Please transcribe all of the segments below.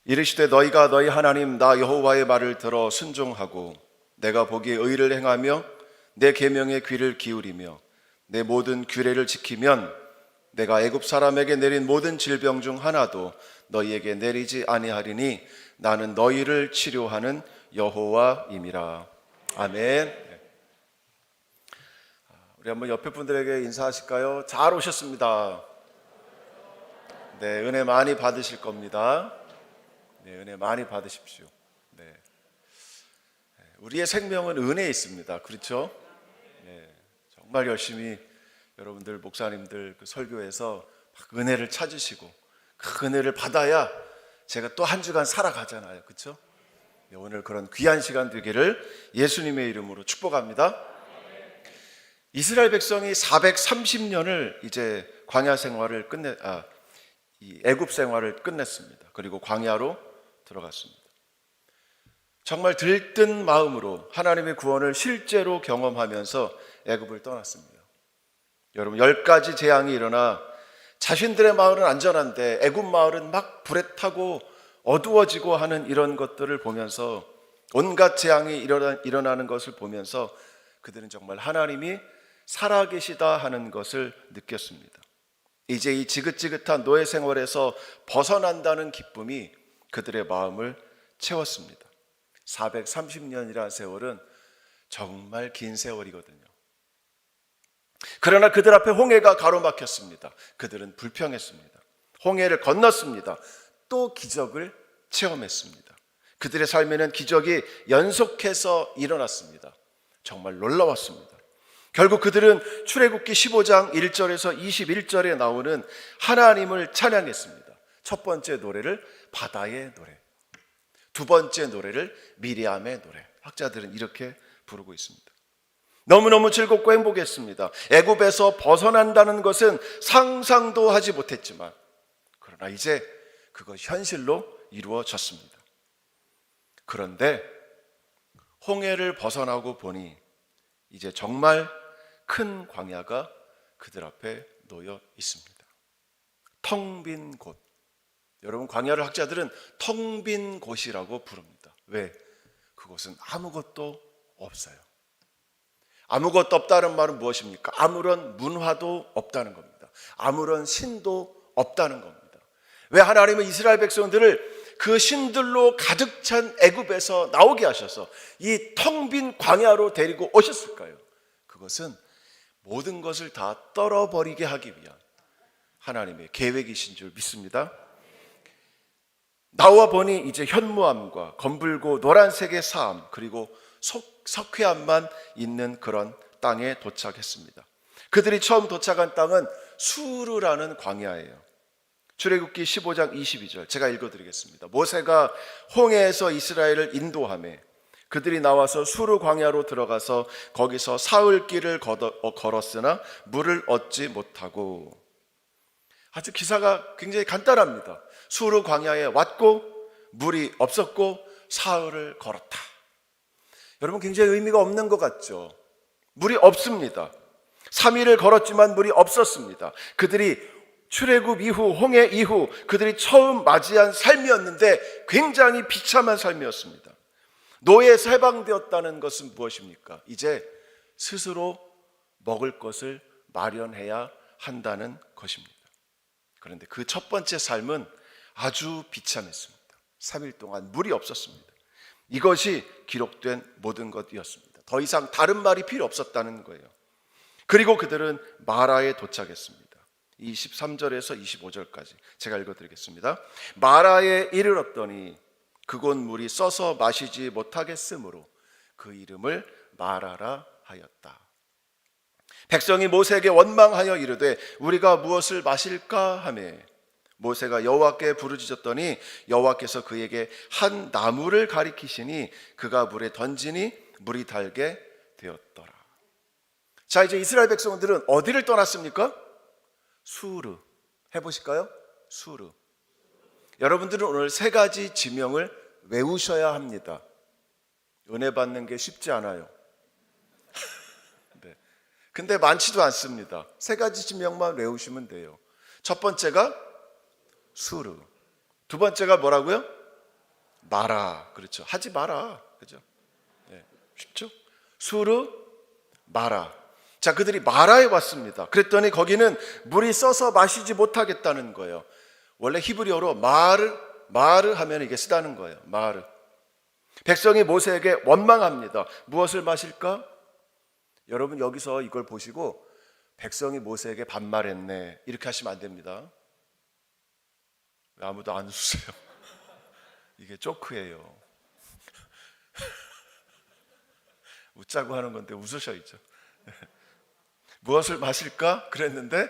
이르시되 너희가 너희 하나님 나 여호와의 말을 들어 순종하고 내가 보기에 의를 행하며 내 계명에 귀를 기울이며 내 모든 규례를 지키면 내가 애굽 사람에게 내린 모든 질병 중 하나도 너희에게 내리지 아니하리니 나는 너희를 치료하는 여호와임이라. 아멘. 우리 한번 옆에 분들에게 인사하실까요? 잘 오셨습니다. 네, 은혜 많이 받으실 겁니다. 네, 은혜 많이 받으십시오. 네. 우리의 생명은 은혜에 있습니다. 그렇죠? 네, 정말 열심히 여러분들 목사님들 그 설교에서 막 은혜를 찾으시고 그 은혜를 받아야 제가 또 한 주간 살아가잖아요. 그렇죠? 네, 오늘 그런 귀한 시간 되기를 예수님의 이름으로 축복합니다. 이스라엘 백성이 430년을 이제 광야 생활을 이 애굽 생활을 끝냈습니다. 그리고 광야로 들어갔습니다. 정말 들뜬 마음으로 하나님의 구원을 실제로 경험하면서 애굽을 떠났습니다. 여러분, 10가지 재앙이 일어나 자신들의 마을은 안전한데 애굽 마을은 막 불에 타고 어두워지고 하는 이런 것들을 보면서, 온갖 재앙이 일어나는 것을 보면서 그들은 정말 하나님이 살아계시다 하는 것을 느꼈습니다. 이제 이 지긋지긋한 노예 생활에서 벗어난다는 기쁨이 그들의 마음을 채웠습니다. 430년이라는 세월은 정말 긴 세월이거든요. 그러나 그들 앞에 홍해가 가로막혔습니다. 그들은 불평했습니다. 홍해를 건넜습니다. 또 기적을 체험했습니다. 그들의 삶에는 기적이 연속해서 일어났습니다. 정말 놀라웠습니다. 결국 그들은 출애굽기 15장 1절에서 21절에 나오는 하나님을 찬양했습니다. 첫 번째 노래를 바다의 노래, 두 번째 노래를 미리암의 노래. 학자들은 이렇게 부르고 있습니다. 너무너무 즐겁고 행복했습니다. 애굽에서 벗어난다는 것은 상상도 하지 못했지만, 그러나 이제 그것이 현실로 이루어졌습니다. 그런데 홍해를 벗어나고 보니 이제 정말 큰 광야가 그들 앞에 놓여 있습니다. 텅 빈 곳. 여러분, 광야를 학자들은 텅 빈 곳이라고 부릅니다. 왜? 그곳은 아무것도 없어요. 아무것도 없다는 말은 무엇입니까? 아무런 문화도 없다는 겁니다. 아무런 신도 없다는 겁니다. 왜 하나님은 이스라엘 백성들을 그 신들로 가득 찬 애굽에서 나오게 하셔서 이 텅 빈 광야로 데리고 오셨을까요? 그것은 모든 것을 다 떨어버리게 하기 위한 하나님의 계획이신 줄 믿습니다. 나와 보니 이제 현무암과 검붉고 노란색의 사암, 그리고 석회암만 있는 그런 땅에 도착했습니다. 그들이 처음 도착한 땅은 수르라는 광야예요. 출애굽기 15장 22절 제가 읽어드리겠습니다. 모세가 홍해에서 이스라엘을 인도하매 그들이 나와서 수르 광야로 들어가서 거기서 사흘 길을 걸었으나 물을 얻지 못하고. 아주 기사가 굉장히 간단합니다. 수르 광야에 왔고 물이 없었고 사흘을 걸었다. 여러분, 굉장히 의미가 없는 것 같죠? 물이 없습니다. 3일을 걸었지만 물이 없었습니다. 그들이 출애굽 이후, 홍해 이후 그들이 처음 맞이한 삶이었는데 굉장히 비참한 삶이었습니다. 노예에서 해방되었다는 것은 무엇입니까? 이제 스스로 먹을 것을 마련해야 한다는 것입니다. 그런데 그 첫 번째 삶은 아주 비참했습니다. 3일 동안 물이 없었습니다. 이것이 기록된 모든 것이었습니다. 더 이상 다른 말이 필요 없었다는 거예요. 그리고 그들은 마라에 도착했습니다. 23절에서 25절까지 제가 읽어드리겠습니다. 마라에 이르렀더니 그곳 물이 써서 마시지 못하겠으므로 그 이름을 마라라 하였다. 백성이 모세에게 원망하여 이르되 우리가 무엇을 마실까 하며 모세가 여호와께 부르짖었더니 여호와께서 그에게 한 나무를 가리키시니 그가 물에 던지니 물이 달게 되었더라. 자, 이제 이스라엘 백성들은 어디를 떠났습니까? 수르. 해보실까요? 수르. 여러분들은 오늘 3가지 지명을 외우셔야 합니다. 은혜 받는 게 쉽지 않아요. 네. 근데 많지도 않습니다. 3가지 지명만 외우시면 돼요. 첫 번째가 수르. 두 번째가 뭐라고요? 마라. 그렇죠. 하지 마라. 그죠? 예, 쉽죠? 수르 마라. 자, 그들이 마라에 왔습니다. 그랬더니 거기는 물이 써서 마시지 못하겠다는 거예요. 원래 히브리어로 마르 하면 이게 쓰다는 거예요. 마르. 백성이 모세에게 원망합니다. 무엇을 마실까? 여러분 여기서 이걸 보시고 백성이 모세에게 반말했네 이렇게 하시면 안 됩니다. 왜 아무도 안 웃으세요? 이게 조크예요. 웃자고 하는 건데 웃으셔야죠. 무엇을 마실까? 그랬는데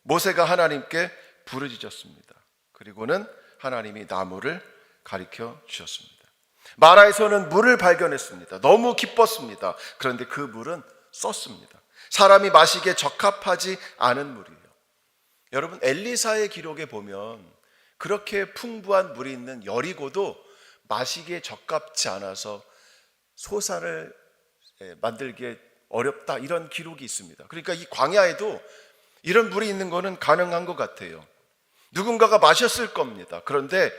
모세가 하나님께 부르짖었습니다. 그리고는 하나님이 나무를 가리켜 주셨습니다. 마라에서는 물을 발견했습니다. 너무 기뻤습니다. 그런데 그 물은 썼습니다. 사람이 마시기에 적합하지 않은 물이에요. 여러분 엘리사의 기록에 보면 그렇게 풍부한 물이 있는 여리고도 마시기에 적합지 않아서 소산을 만들기에 어렵다 이런 기록이 있습니다. 그러니까 이 광야에도 이런 물이 있는 것은 가능한 것 같아요. 누군가가 마셨을 겁니다. 그런데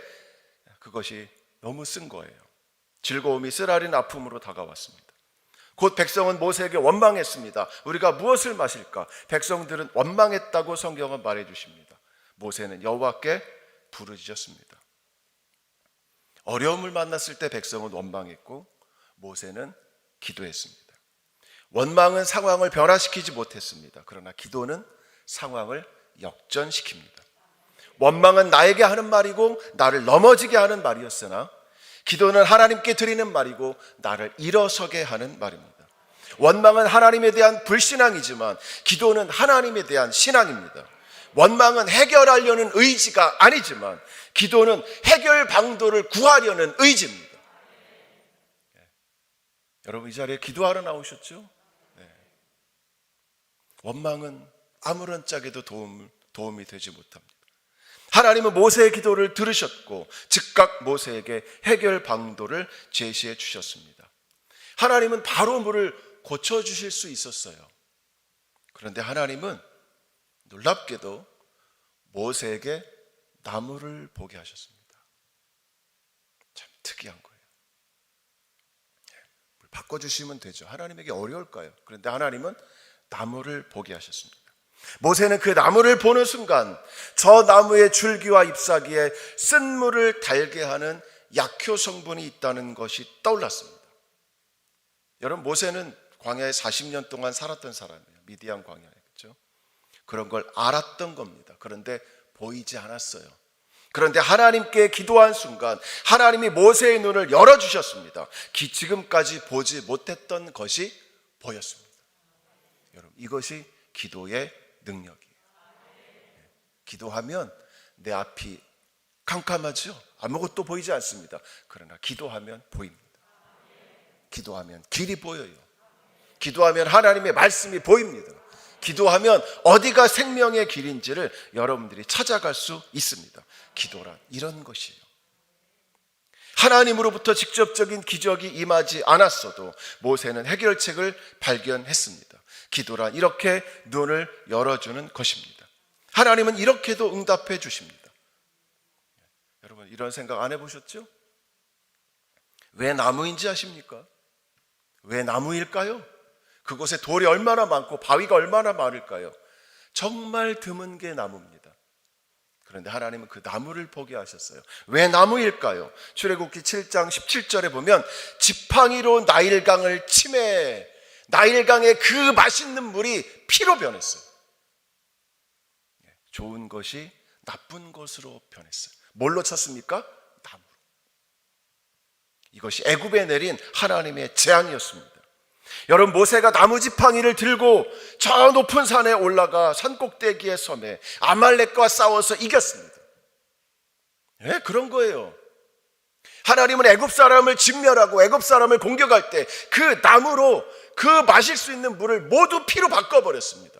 그것이 너무 쓴 거예요. 즐거움이 쓰라린 아픔으로 다가왔습니다. 곧 백성은 모세에게 원망했습니다. 우리가 무엇을 마실까? 백성들은 원망했다고 성경은 말해 주십니다. 모세는 여호와께 부르짖었습니다. 어려움을 만났을 때 백성은 원망했고 모세는 기도했습니다. 원망은 상황을 변화시키지 못했습니다. 그러나 기도는 상황을 역전시킵니다. 원망은 나에게 하는 말이고 나를 넘어지게 하는 말이었으나 기도는 하나님께 드리는 말이고 나를 일어서게 하는 말입니다. 원망은 하나님에 대한 불신앙이지만 기도는 하나님에 대한 신앙입니다. 원망은 해결하려는 의지가 아니지만 기도는 해결 방도를 구하려는 의지입니다. 여러분 이 자리에 기도하러 나오셨죠? 원망은 아무런 짝에도 도움이 되지 못합니다. 하나님은 모세의 기도를 들으셨고 즉각 모세에게 해결 방도를 제시해 주셨습니다. 하나님은 바로 물을 고쳐주실 수 있었어요. 그런데 하나님은 놀랍게도 모세에게 나무를 보게 하셨습니다. 참 특이한 거예요. 물 바꿔주시면 되죠. 하나님에게 어려울까요? 그런데 하나님은 나무를 보게 하셨습니다. 모세는 그 나무를 보는 순간 저 나무의 줄기와 잎사귀에 쓴물을 달게 하는 약효 성분이 있다는 것이 떠올랐습니다. 여러분 모세는 광야에 40년 동안 살았던 사람이에요. 미디안 광야에. 그렇죠? 그런 걸 알았던 겁니다. 그런데 보이지 않았어요. 그런데 하나님께 기도한 순간 하나님이 모세의 눈을 열어주셨습니다. 지금까지 보지 못했던 것이 보였습니다. 여러분 이것이 기도의 능력이에요. 기도하면 내 앞이 캄캄하죠. 아무것도 보이지 않습니다. 그러나 기도하면 보입니다. 기도하면 길이 보여요. 기도하면 하나님의 말씀이 보입니다. 기도하면 어디가 생명의 길인지를 여러분들이 찾아갈 수 있습니다. 기도란 이런 것이에요. 하나님으로부터 직접적인 기적이 임하지 않았어도 모세는 해결책을 발견했습니다. 기도란 이렇게 눈을 열어주는 것입니다. 하나님은 이렇게도 응답해 주십니다. 여러분 이런 생각 안 해보셨죠? 왜 나무인지 아십니까? 왜 나무일까요? 그곳에 돌이 얼마나 많고 바위가 얼마나 많을까요? 정말 드문 게 나무입니다. 그런데 하나님은 그 나무를 보게 하셨어요. 왜 나무일까요? 출애굽기 7장 17절에 보면 지팡이로 나일강을 치매 나일강의 그 맛있는 물이 피로 변했어요. 좋은 것이 나쁜 것으로 변했어요. 뭘로 쳤습니까? 나무로. 이것이 애굽에 내린 하나님의 재앙이었습니다. 여러분 모세가 나무 지팡이를 들고 저 높은 산에 올라가 산꼭대기에 섬에 아말렉과 싸워서 이겼습니다. 그런 거예요. 하나님은 애굽 사람을 진멸하고 애굽 사람을 공격할 때 그 나무로 그 마실 수 있는 물을 모두 피로 바꿔버렸습니다.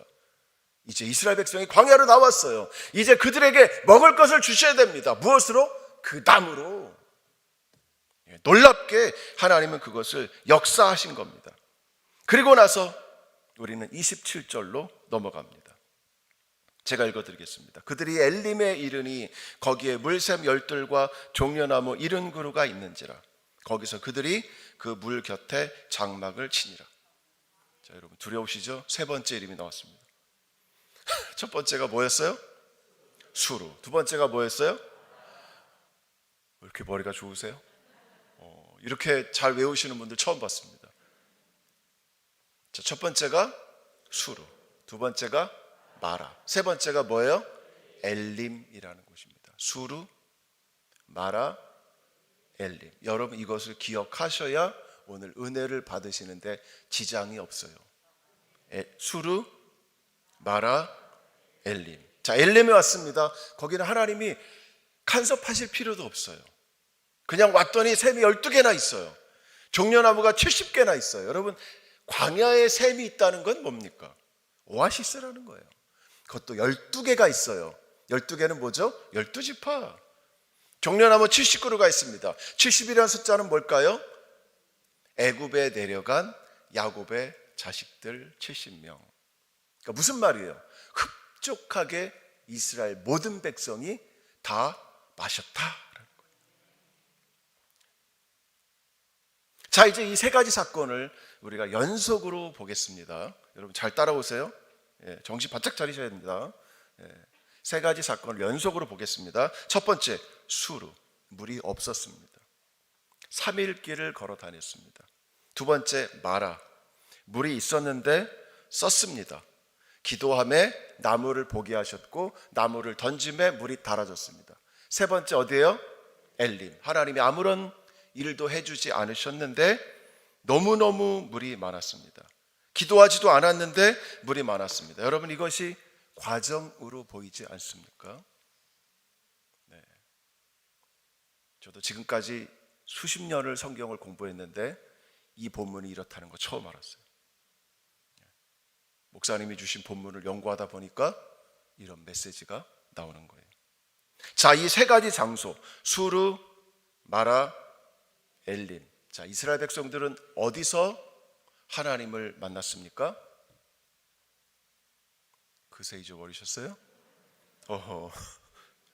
이제 이스라엘 백성이 광야로 나왔어요. 이제 그들에게 먹을 것을 주셔야 됩니다. 무엇으로? 그 나무로. 놀랍게 하나님은 그것을 역사하신 겁니다. 그리고 나서 우리는 27절로 넘어갑니다. 제가 읽어드리겠습니다. 그들이 엘림에 이르니 거기에 물샘 열둘과 종려나무 70그루가 있는지라. 거기서 그들이 그 물 곁에 장막을 치니라. 자, 여러분 두려우시죠? 세 번째 이름이 나왔습니다. 첫 번째가 뭐였어요? 수루. 두 번째가 뭐였어요? 왜 이렇게 머리가 좋으세요? 이렇게 잘 외우시는 분들 처음 봤습니다. 자, 첫 번째가 수루, 두 번째가 마라, 세 번째가 뭐예요? 엘림이라는 곳입니다. 수루, 마라, 엘림. 여러분 이것을 기억하셔야 오늘 은혜를 받으시는데 지장이 없어요. 수루, 마라, 엘림. 자, 엘림에 왔습니다. 거기는 하나님이 간섭하실 필요도 없어요. 그냥 왔더니 샘이 12개나 있어요. 종려나무가 70개나 있어요. 여러분 광야에 샘이 있다는 건 뭡니까? 오아시스라는 거예요. 그것도 12개가 있어요. 12개는 뭐죠? 12지파. 종려나무 70그루가 있습니다. 70이라는 숫자는 뭘까요? 애굽에 내려간 야곱의 자식들 70명. 그러니까 무슨 말이에요? 흡족하게 이스라엘 모든 백성이 다 마셨다. 자, 이제 이 세 가지 사건을 우리가 연속으로 보겠습니다. 여러분 잘 따라오세요. 정신 바짝 차리셔야 됩니다. 세 가지 사건을 연속으로 보겠습니다. 첫 번째, 수루, 물이 없었습니다. 3일 길을 걸어 다녔습니다. 두 번째, 마라, 물이 있었는데 썼습니다. 기도함에 나무를 보게 하셨고 나무를 던짐에 물이 달아졌습니다. 세 번째 어디예요? 엘림, 하나님이 아무런 일도 해주지 않으셨는데 너무너무 물이 많았습니다. 기도하지도 않았는데 물이 많았습니다. 여러분 이것이 과정으로 보이지 않습니까? 네. 저도 지금까지 수십 년을 성경을 공부했는데 이 본문이 이렇다는 거 처음 알았어요. 목사님이 주신 본문을 연구하다 보니까 이런 메시지가 나오는 거예요. 자, 이 세 가지 장소, 수르, 마라, 엘림. 자, 이스라엘 백성들은 어디서 하나님을 만났습니까? 그새 잊어버리셨어요?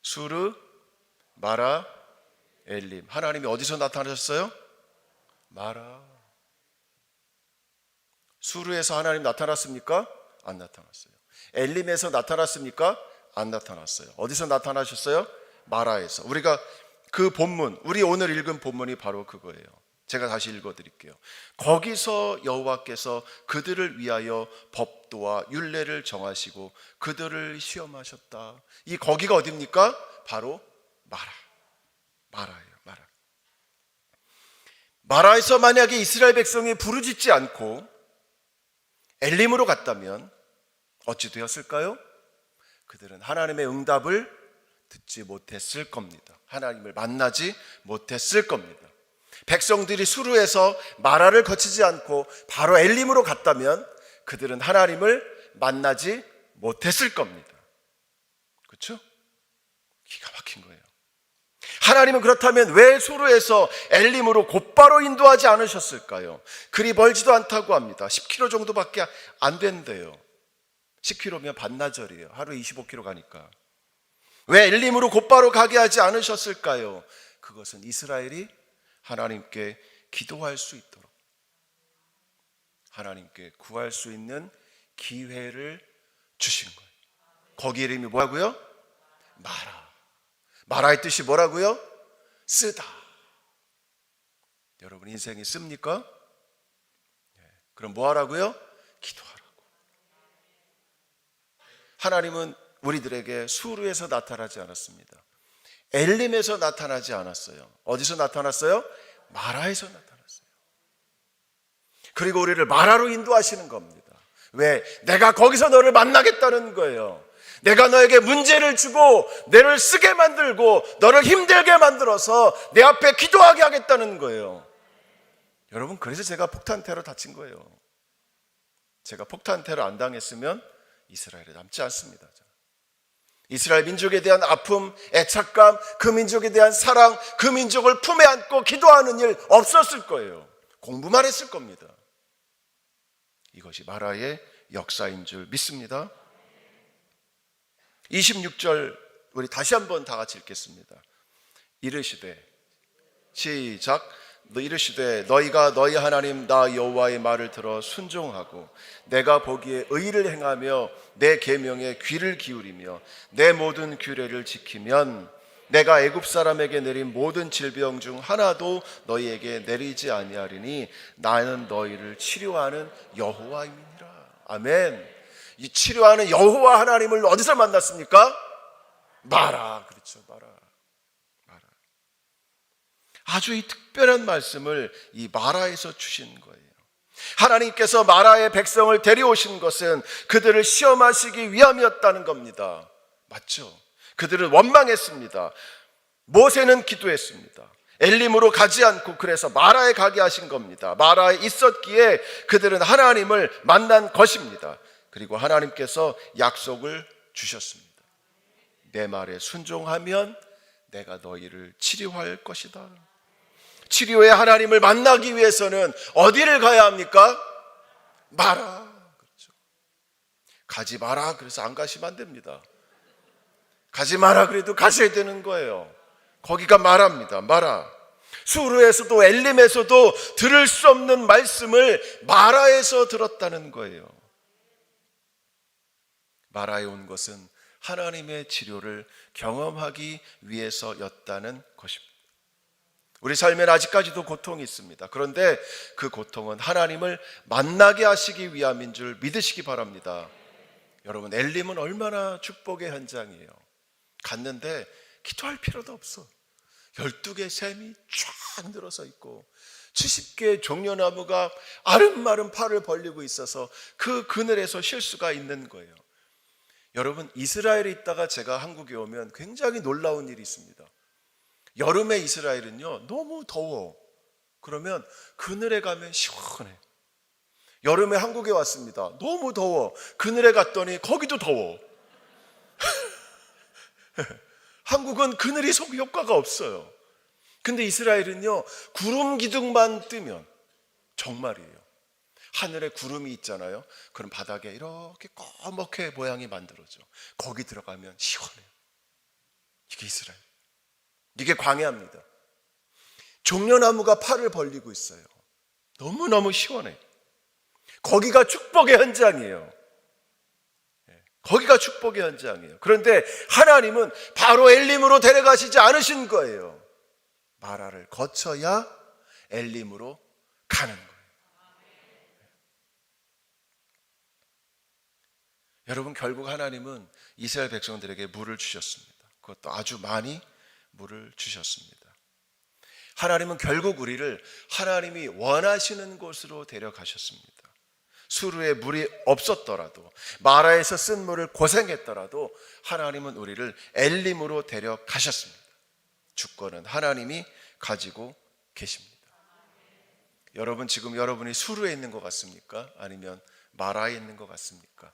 수르, 마라, 엘림. 하나님이 어디서 나타나셨어요? 마라. 수르에서 하나님 나타났습니까? 안 나타났어요. 엘림에서 나타났습니까? 안 나타났어요. 어디서 나타나셨어요? 마라에서. 우리가 그 본문, 우리 오늘 읽은 본문이 바로 그거예요. 제가 다시 읽어드릴게요. 거기서 여호와께서 그들을 위하여 법도와 율례를 정하시고 그들을 시험하셨다. 이 거기가 어디입니까? 바로 마라. 마라예요. 마라. 마라에서 만약에 이스라엘 백성이 부르짖지 않고 엘림으로 갔다면 어찌 되었을까요? 그들은 하나님의 응답을 듣지 못했을 겁니다. 하나님을 만나지 못했을 겁니다. 백성들이 수르에서 마라를 거치지 않고 바로 엘림으로 갔다면 그들은 하나님을 만나지 못했을 겁니다. 그렇죠? 기가 막힌 거예요. 하나님은 그렇다면 왜 수르에서 엘림으로 곧바로 인도하지 않으셨을까요? 그리 멀지도 않다고 합니다. 10km 정도밖에 안 된대요. 10km면 반나절이에요. 하루에 25km 가니까. 왜 엘림으로 곧바로 가게 하지 않으셨을까요? 그것은 이스라엘이 하나님께 기도할 수 있도록, 하나님께 구할 수 있는 기회를 주신 거예요. 거기 이름이 뭐라고요? 마라. 마라의 뜻이 뭐라고요? 쓰다. 여러분 인생이 씁니까? 그럼 뭐 하라고요? 기도하라고. 하나님은 우리들에게 수르에서 나타나지 않았습니다. 엘림에서 나타나지 않았어요. 어디서 나타났어요? 마라에서 나타났어요. 그리고 우리를 마라로 인도하시는 겁니다. 왜? 내가 거기서 너를 만나겠다는 거예요. 내가 너에게 문제를 주고 너를 쓰게 만들고 너를 힘들게 만들어서 내 앞에 기도하게 하겠다는 거예요. 여러분 그래서 제가 폭탄 테러 다친 거예요. 제가 폭탄 테러 안 당했으면 이스라엘에 남지 않습니다. 이스라엘 민족에 대한 아픔, 애착감, 그 민족에 대한 사랑, 그 민족을 품에 안고 기도하는 일 없었을 거예요. 공부만 했을 겁니다. 이것이 마라의 역사인 줄 믿습니다. 26절 우리 다시 한번 다 같이 읽겠습니다. 이르시되, 시작. 이르시되 너희가 너희 하나님 나 여호와의 말을 들어 순종하고 내가 보기에 의를 행하며 내 계명에 귀를 기울이며 내 모든 규례를 지키면 내가 애굽 사람에게 내린 모든 질병 중 하나도 너희에게 내리지 아니하리니 나는 너희를 치료하는 여호와임이니라. 아멘. 이 치료하는 여호와 하나님을 어디서 만났습니까? 마라. 그렇죠. 마라. 아주 이 특별한 말씀을 이 마라에서 주신 거예요. 하나님께서 마라의 백성을 데려오신 것은 그들을 시험하시기 위함이었다는 겁니다. 맞죠? 그들은 원망했습니다. 모세는 기도했습니다. 엘림으로 가지 않고 그래서 마라에 가게 하신 겁니다. 마라에 있었기에 그들은 하나님을 만난 것입니다. 그리고 하나님께서 약속을 주셨습니다. 내 말에 순종하면 내가 너희를 치료할 것이다. 치료의 하나님을 만나기 위해서는 어디를 가야 합니까? 마라. 그렇죠. 가지 마라. 그래서 안 가시면 안 됩니다. 가지 마라. 그래도 가셔야 되는 거예요. 거기가 마라입니다. 마라. 수르에서도 엘림에서도 들을 수 없는 말씀을 마라에서 들었다는 거예요. 마라에 온 것은 하나님의 치료를 경험하기 위해서였다는 것입니다. 우리 삶엔 아직까지도 고통이 있습니다. 그런데 그 고통은 하나님을 만나게 하시기 위함인 줄 믿으시기 바랍니다. 여러분, 엘림은 얼마나 축복의 현장이에요. 갔는데 기도할 필요도 없어. 12개 샘이 쫙 늘어서 있고 70개의 종려나무가 아름마름 팔을 벌리고 있어서 그 그늘에서 쉴 수가 있는 거예요. 여러분, 이스라엘에 있다가 제가 한국에 오면 굉장히 놀라운 일이 있습니다. 여름에 이스라엘은요 너무 더워. 그러면 그늘에 가면 시원해. 여름에 한국에 왔습니다. 너무 더워. 그늘에 갔더니 거기도 더워. 한국은 그늘이 속 효과가 없어요. 근데 이스라엘은요 구름 기둥만 뜨면, 정말이에요, 하늘에 구름이 있잖아요. 그럼 바닥에 이렇게 꺼멓게 모양이 만들어져. 거기 들어가면 시원해요. 이게 이스라엘. 이게 광야입니다. 종려나무가 팔을 벌리고 있어요. 너무너무 시원해. 거기가 축복의 현장이에요. 거기가 축복의 현장이에요. 그런데 하나님은 바로 엘림으로 데려가시지 않으신 거예요. 마라를 거쳐야 엘림으로 가는 거예요. 여러분, 결국 하나님은 이스라엘 백성들에게 물을 주셨습니다. 그것도 아주 많이 물을 주셨습니다. 하나님은 결국 우리를 하나님이 원하시는 곳으로 데려가셨습니다. 수르에 물이 없었더라도, 마라에서 쓴 물을 고생했더라도 하나님은 우리를 엘림으로 데려가셨습니다. 주권은 하나님이 가지고 계십니다. 여러분, 지금 여러분이 수르에 있는 것 같습니까? 아니면 마라에 있는 것 같습니까?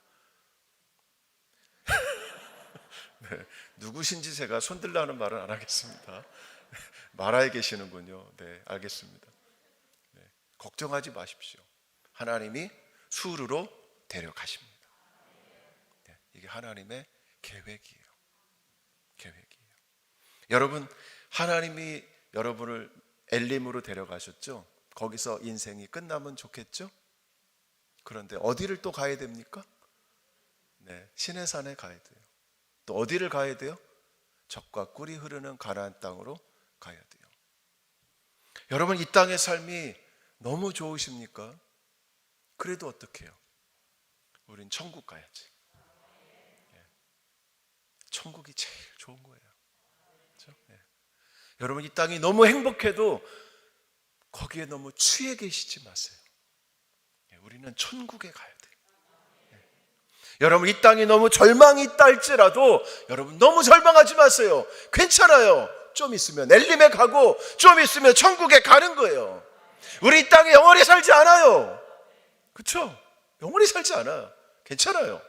네, 누구신지 제가 손들라는 말은 안 하겠습니다. 마라에 계시는군요. 네, 알겠습니다. 네, 걱정하지 마십시오. 하나님이 수르로 데려가십니다. 네, 이게 하나님의 계획이에요. 계획이에요. 여러분, 하나님이 여러분을 엘림으로 데려가셨죠? 거기서 인생이 끝나면 좋겠죠? 그런데 어디를 또 가야 됩니까? 네, 시내산에 가야 돼요. 또 어디를 가야 돼요? 젖과 꿀이 흐르는 가나안 땅으로 가야 돼요. 여러분, 이 땅의 삶이 너무 좋으십니까? 그래도 어떡해요? 우린 천국 가야지. 천국이 제일 좋은 거예요. 그렇죠? 여러분, 이 땅이 너무 행복해도 거기에 너무 취해 계시지 마세요. 우리는 천국에 가야 돼요. 여러분, 이 땅이 너무 절망이 있다 할지라도 여러분 너무 절망하지 마세요. 괜찮아요. 좀 있으면 엘림에 가고 좀 있으면 천국에 가는 거예요. 우리 이 땅에 영원히 살지 않아요. 그렇죠? 영원히 살지 않아. 괜찮아요.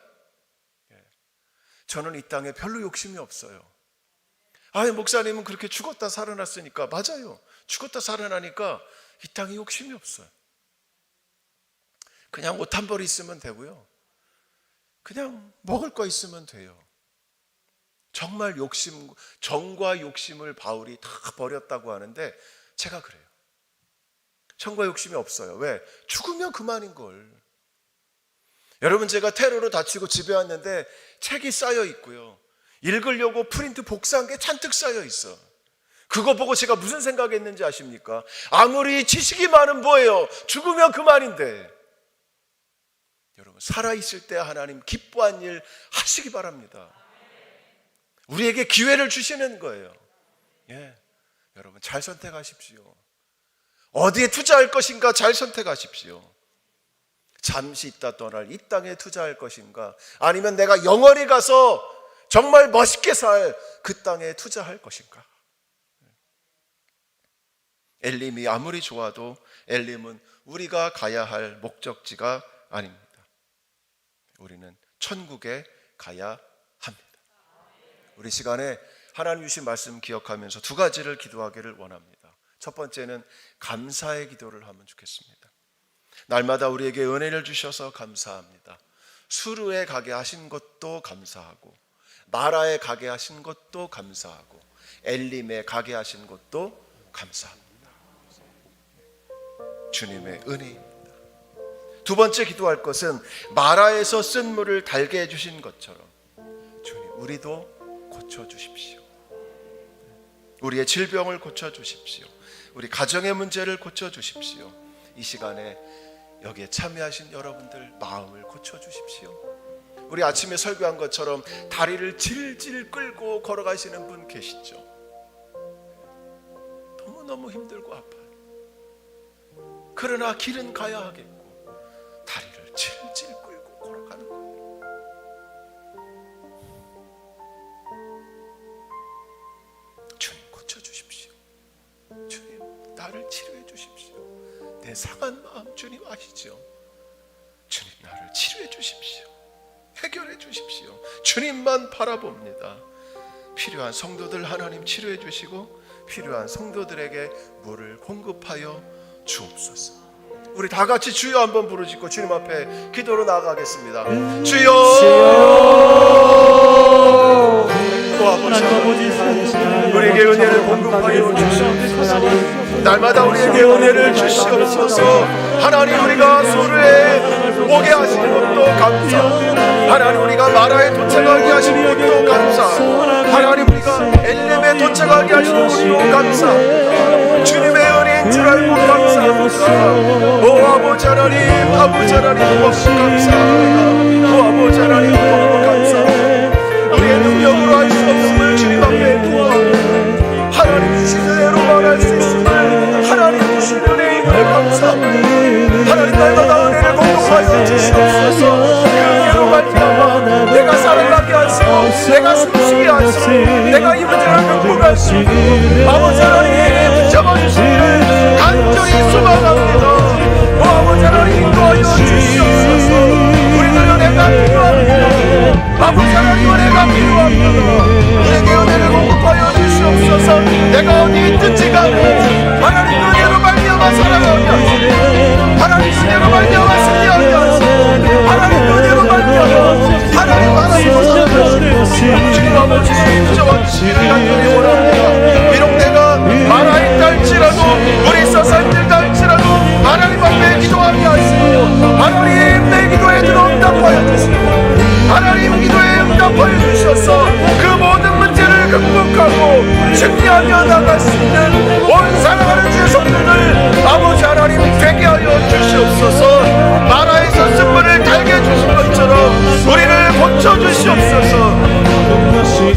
저는 이 땅에 별로 욕심이 없어요. 목사님은 그렇게 죽었다 살아났으니까. 맞아요. 죽었다 살아나니까 이 땅에 욕심이 없어요. 그냥 옷 한 벌 있으면 되고요. 그냥 먹을 거 있으면 돼요. 정말 정과 욕심을 바울이 다 버렸다고 하는데 제가 그래요. 정과 욕심이 없어요. 왜? 죽으면 그만인걸. 여러분, 제가 테러로 다치고 집에 왔는데 책이 쌓여 있고요, 읽으려고 프린트 복사한 게 잔뜩 쌓여 있어. 그거 보고 제가 무슨 생각했는지 아십니까? 아무리 지식이 많은 뭐예요? 죽으면 그만인데. 여러분, 살아있을 때 하나님 기뻐한 일 하시기 바랍니다. 우리에게 기회를 주시는 거예요. 예, 여러분 잘 선택하십시오. 어디에 투자할 것인가 잘 선택하십시오. 잠시 있다 떠날 이 땅에 투자할 것인가, 아니면 내가 영원히 가서 정말 멋있게 살 그 땅에 투자할 것인가. 엘림이 아무리 좋아도 엘림은 우리가 가야 할 목적지가 아닙니다. 우리는 천국에 가야 합니다. 우리 시간에 하나님 주신 말씀 기억하면서 두 가지를 기도하기를 원합니다. 첫 번째는 감사의 기도를 하면 좋겠습니다. 날마다 우리에게 은혜를 주셔서 감사합니다. 수르에 가게 하신 것도 감사하고, 마라에 가게 하신 것도 감사하고, 엘림에 가게 하신 것도 감사합니다. 주님의 은혜입니다. 두 번째 기도할 것은 마라에서 쓴 물을 달게 해주신 것처럼 주님, 우리도 고쳐주십시오. 우리의 질병을 고쳐주십시오. 우리 가정의 문제를 고쳐주십시오. 이 시간에 여기에 참여하신 여러분들 마음을 고쳐주십시오. 우리 아침에 설교한 것처럼 다리를 질질 끌고 걸어가시는 분 계시죠? 너무너무 힘들고 아파요. 그러나 길은 가야 하겠고 다리를 질질 끌고 걸어가는 거예요. 주님, 고쳐주십시오. 주님, 나를 치료해 주십시오. 내 상한 마음 주님 아시죠? 주님, 나를 치료해 주십시오. 해결해 주십시오. 주님만 바라봅니다. 필요한 성도들 하나님 치료해 주시고, 필요한 성도들에게 물을 공급하여 주옵소서. 우리 다 같이 주여 한번 부르짖고 주님 앞에 기도로 나아가겠습니다. 주여, 또 아버지, 우리에게 은혜를 공급하여 주시옵소서. 날마다 우리에게 은혜를 주시옵소서. 하나님, 우리가 소르에 오게 하신 것도 감사합니다. 하나님, 우리가 마라에 도착하게 하신 것도 감사합니다. 하나님, 우리가 엘렘에 도착하게 하신 것도 감사합니다. 주님의 은혜인 줄 알고 감사합니다. 오 아버지 하나님, 아버지 하나님 너무 감사합니다. 오 아버지 하나님 너무 감사합니다. 우리의 능력으로 할 수 없음을 주님 앞에 구하옵니다. 하나님 주신 대로만 할 수 있음을 하나님 주신 은혜임을 감사합니다. 하나님, 날마다 은혜를 공급하여 주시옵소서. 그 은혜로 말미암아 내가 살아가게 하시고, 내가 숨쉬게 하시고, 내가 이 문제를 극복할 수 있고, 아버지 하나님 잡아주시기를 간절히 소망합니다. 오 아버지 하나님, 인도하여 주시옵소서. 우리는 은혜가 필요합니다. 아버지 하나님, 은혜가 필요합니다. 우리에게 은혜를 공급하여 주시옵소서. 내가 어디 있든지 간에 하나님 은혜로 말미암아 살아가게 하시고, 하나님 은혜로 말미암아 승리하게 하시고, 하나님 은혜로 말미암아 하나님 주님 아버지 인정해 주시기를 간절히 원합니다. 비록 내가 마라에 딸지라도, 우리 서산들 딸지라도 하나님 앞에 기도하게 하시고, 하나님 내 기도에 응답하여 주시고, 하나님 기도에 응답하여 주셔서 그 모든 문제를 극복하고 승리하며 나갈 수 있는 온 사랑하는 주의 성도들 아버지 하나님 되게 하여 주시옵소서. 마라에서 쓴물을 달게 해주신 것처럼 우리를 고쳐주시옵소서.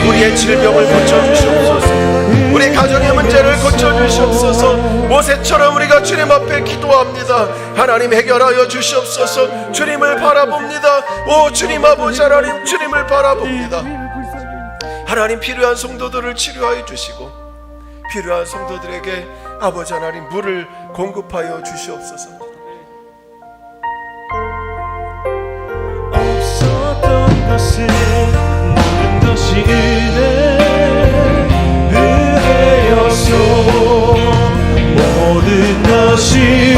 우리의 질병을 고쳐주시옵소서. 우리 가정의 문제를 고쳐주시옵소서. 모세처럼 우리가 주님 앞에 기도합니다. 하나님 해결하여 주시옵소서. 주님을 바라봅니다. 오 주님 아버지 하나님, 주님을 바라봅니다. 하나님, 필요한 성도들을 치료하여 주시고, 필요한 성도들에게 아버지 하나님 물을 공급하여 주시옵소서. 없었던 것은 모든 것이 은혜였소. 모든 것이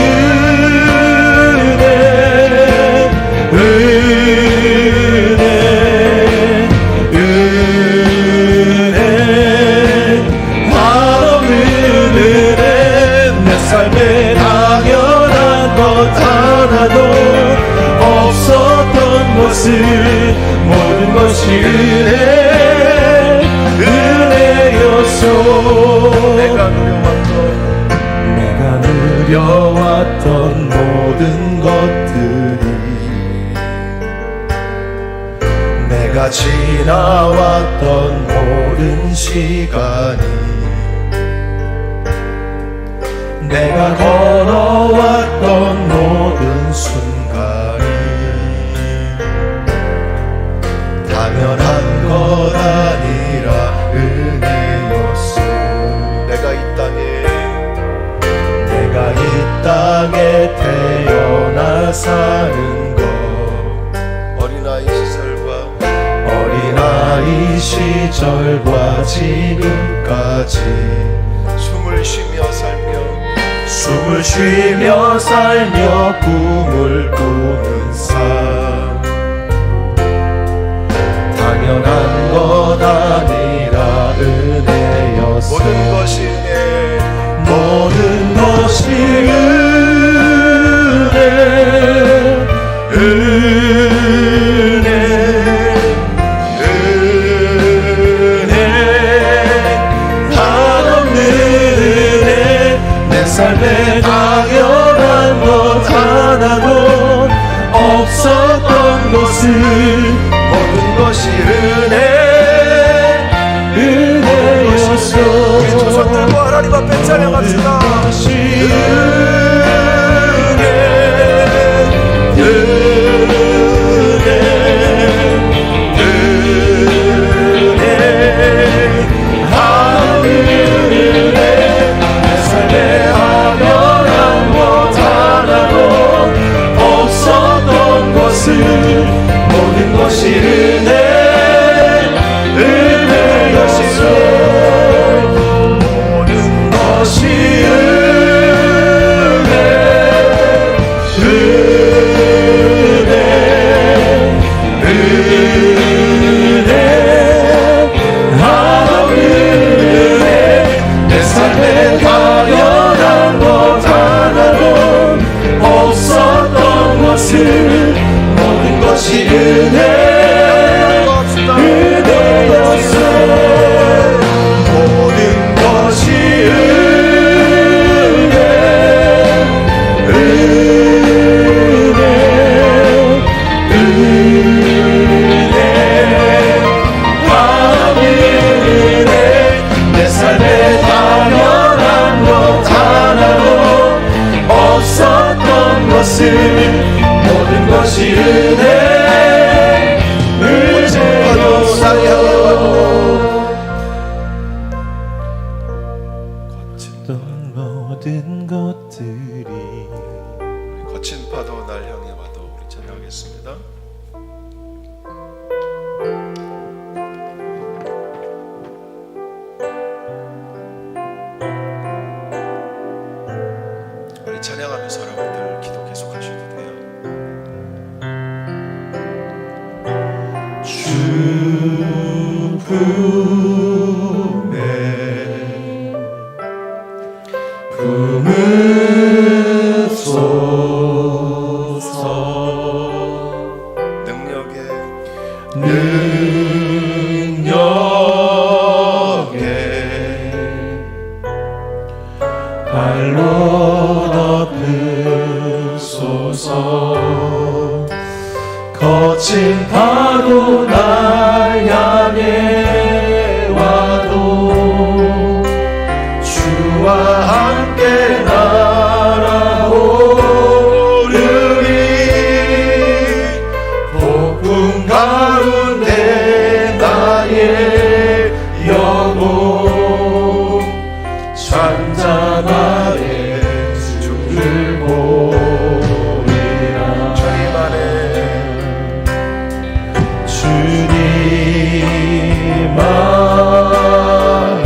은혜 모든 것이 은혜였소. 내가 누려왔던 모든 것들이, 내가 지나왔던 모든 시간이, 내가 걸어왔던 모든 순간이 당연한 것 아니라 은혜였소. 내가 이 땅에 태어나 사는 것, 어린아이 시절과 지금까지 숨을 쉬며 살며 꿈을 꾸는 삶, 당연한 것 아니라 은혜였어. 모든 것이 은혜, 한없는 은혜. 내 삶에 당연한 것 하나도 없었던 것은 모든 것이 은혜였어. 두 손 들고 하나님 앞에 찬양합시다. 모든 것이 은혜였어. 모든 것이 은혜, 하나님 은혜. 내 삶에 당연한 것 하나도 없었던 것을 모든 것이 은혜였어. 모든 것이 은혜. 내 삶에 당연한 것 하나도 없었던 것을 모든 것이 모든 것들이. 거친 파도 날 향해 와도 우리 찬양하겠습니다. 우리 찬양하면서 여러분들 기도 계속하셔도 돼요. 주품에 품으소서. 능력에 발로 덮으소서. 거친 파도 날 향해 와도 주와 함께 날아오르리. 폭풍 가운데 나의 영혼 잔잔하게 주를 보리라. 주님 안에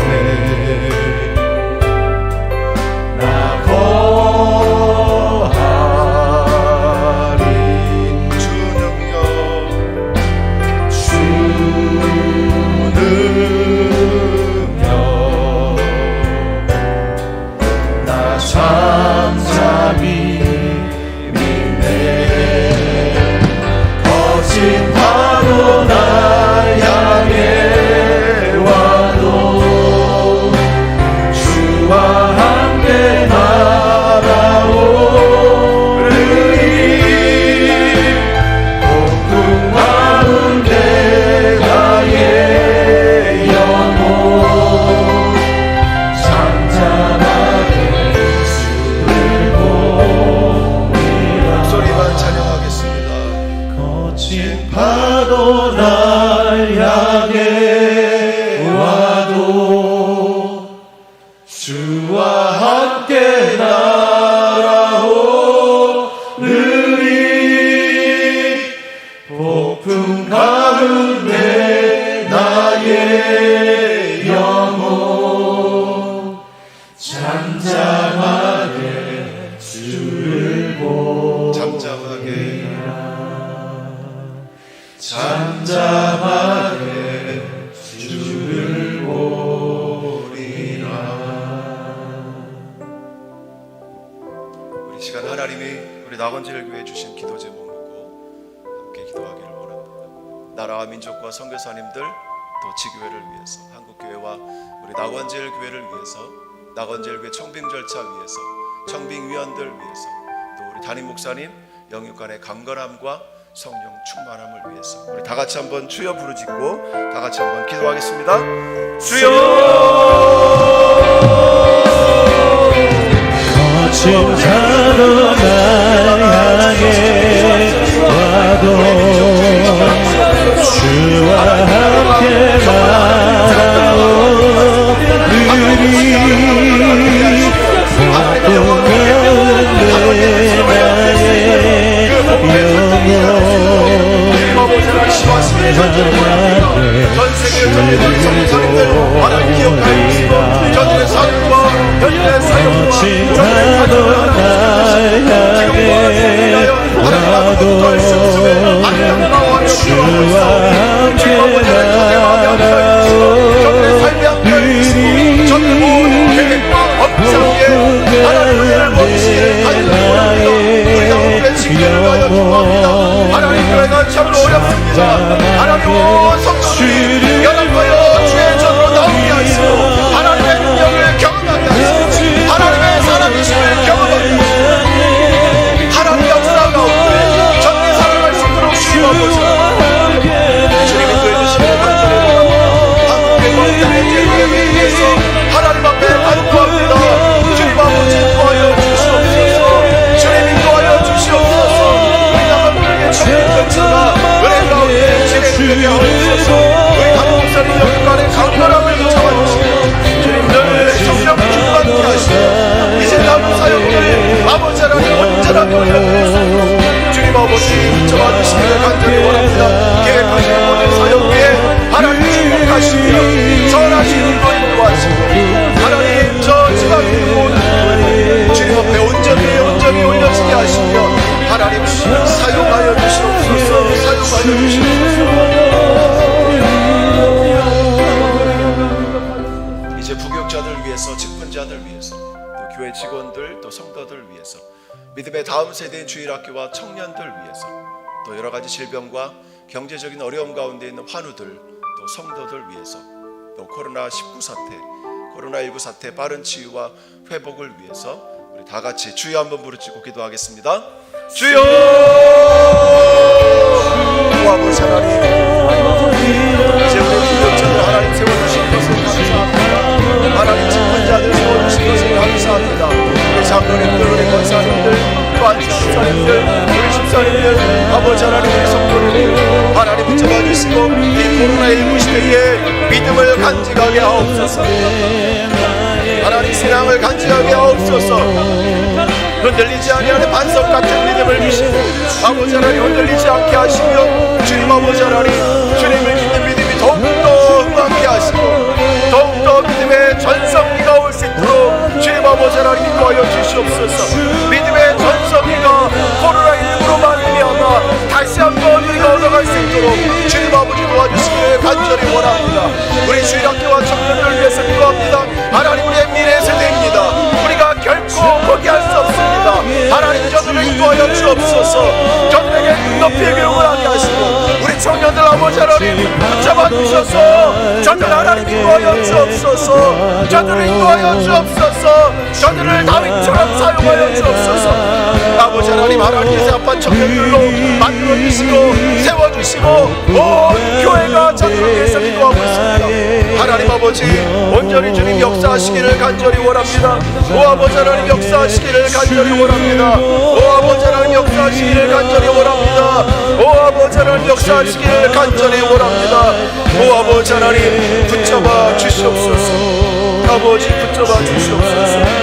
나 거하리. 주 능력 나 잠잠히 믿네. 거친 주와 함께 날아오르리 폭풍 가운데 나의 영혼 잠잠하게 주를 보리라. 목소리만 찬양하겠습니다. 거친 파도 날 향해 와도 주와 함께 날아오르리 폭풍 가운데 나의 영혼 잠잠하게 주를 보리라. 잠잠하게 주를 보리라. 우리 시간 하나님이 우리 낙원제일교회에 주신 기도 제목 놓고 함께 기도하기를 원합니다. 나라와 민족과 선교사님들 또 지교회를 위해서 한국교회와 우리 낙원제일교회를 위해서 낙원제일교회 청빙 절차 위해서 청빙위원들 위해서 또 우리 담임 목사님 영육간의 강건함과 성령 충만함을 위해서 우리 다 같이 한번 주여 부르짖고 다 같이 한번 기도하겠습니다. 주여! 거친 파도 날 향해 와도 주와 함께 날아오르리 폭풍 가운데 나의 전 세계 전국의 성도님들 하나님 기억하시고 저들의 삶과 저들의 사역과 저들의 가정을 하나님 와도 주와 함께 저들의 삶의 함께하시고 저들의 모든 계획과 업장 위에 하나님을 멋지게 가지고 우리 가운데 지키는 하여 주옵니다. 하나님 교회가 참으로 어렵습니다. 하나님 온 성도들이 연합하여 주의 전으로 나오게 하시고 하나님의 능력을 경험하게 하시고 하나님의 사람이심을 경험하게 하시고 하나님 역사 가운데 전리 살아갈 수 있도록 주옵소서. 주님이 구해주시는 간절히 한국의 모든 죄를 위해서 하나님 앞에 간구합니다. 주님 아버지 인도하여 주시옵소서. 주님 인도하여 주시옵소서. 우리 나만들에게 청년 전체가 은혜 가운데 진행되게 하옵소서. 우리 담임 목사님 영육간의 강건함을 붙잡아주시고 주님 늘 성령 충만케 하시고 이제 남은 사역들을 아버지 하나님 온전하게 올려드리소서. 주님 아버지 붙잡아주시기를 간절히 원합니다. 계획하시는 모든 사역 위에 하나님 축복하시며 선하신 일로 인도하시고 하나님 저 지방의 모든 부분을 주님 앞에 온전히 올려지게 하시며 하나님 사용하여 주시옵소서. 사용하여 주시옵소서. 이제 부교육자들 위해서 직분자들 위해서 또 교회 직원들 또 성도들 위해서 믿음의 다음 세대인 주일학교와 청년들 위해서 또 여러 가지 질병과 경제적인 어려움 가운데 있는 환우들 또 성도들 위해서 또 코로나19 사태 코로나19 사태 빠른 치유와 회복을 위해서 우리 다 같이 주여 한번 부르짖고 기도하겠습니다. 주여! 아버지 하나님 이제 우리 부교육자들 하나님 세워주신 것을 감사합니다. 하나님 직분자들 세워주신 것을 감사합니다. 우리 장로님들 우리 권사님들 또 안식사님들 우리 집사님들 아버지 하나님 우리 성도님들 하나님 붙잡아주시고 이 코로나19 시대에 믿음을 간직하게 하옵소서. 하나님 신앙을 간직하게 하옵소서. 흔들리지 아니하는 반석 같은 믿음을 주시고 아버지 하나님 흔들리지 않게 하시며 주님 아버지 하나님 주님을 믿는 믿음이 더욱더 흥하게 하시고 더욱더 믿음의 전성기가 올 수 있도록 주님 아버지 하나님 인도하여 주시옵소서. 믿음의 전성기가 코로나19로 말미암아 다시 한번 우리가 얻어갈 수 있도록 주님 아버지 도와주시기를 간절히 원합니다. 우리 주일학교와 청년들을 위해서 기도합니다. 하나님 우리의 미래 세대입니다. 우리가 결코 포기할 수 없습니다. 하나님 저들을 인도하여 주옵소서. 저들에게 높이 교육을 하게 하시고 우리 청년들 아버지 하나님 붙잡아 주셔서 저들 하나님 인도하여 주옵소서. 저들을 인도하여 주옵소서. 저들을 다윗처럼 사용하여 주옵소서. 아버지 하나님, 하나님의 앞한 청년들로 만들어주시고 세워주시고 온 교회가 저들을 위해서 기도하고 있습니다. 하나님 아버지, 온전히 주님 역사하시기를 간절히 원합니다. 오 아버지 하나님, 역사하시기를 간절히 원합니다. 오 아버지 하나님, 역사하시기를 간절히 원합니다. 오 아버지 하나님, 역사하시기를 간절히 원합니다. 오 아버지 하나님, 붙잡아 주시옵소서. 아버지 붙잡아 주시옵소서.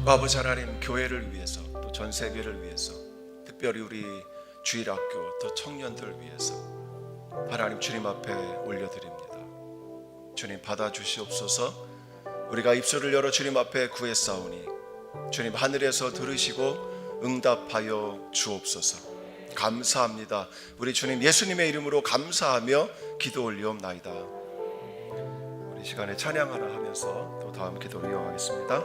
아버지 하나님, 교회를 위해서 또 전 세계를 위해서, 특별히 우리 주일학교 또 청년들을 위해서 하나님 주님 앞에 올려드립니다. 주님 받아주시옵소서. 우리가 입술을 열어 주님 앞에 구했사오니 주님 하늘에서 들으시고 응답하여 주옵소서. 감사합니다. 우리 주님 예수님의 이름으로 감사하며 기도 올리옵나이다. 우리 시간에 찬양하라 하면서 또 다음 기도를 이어가겠습니다.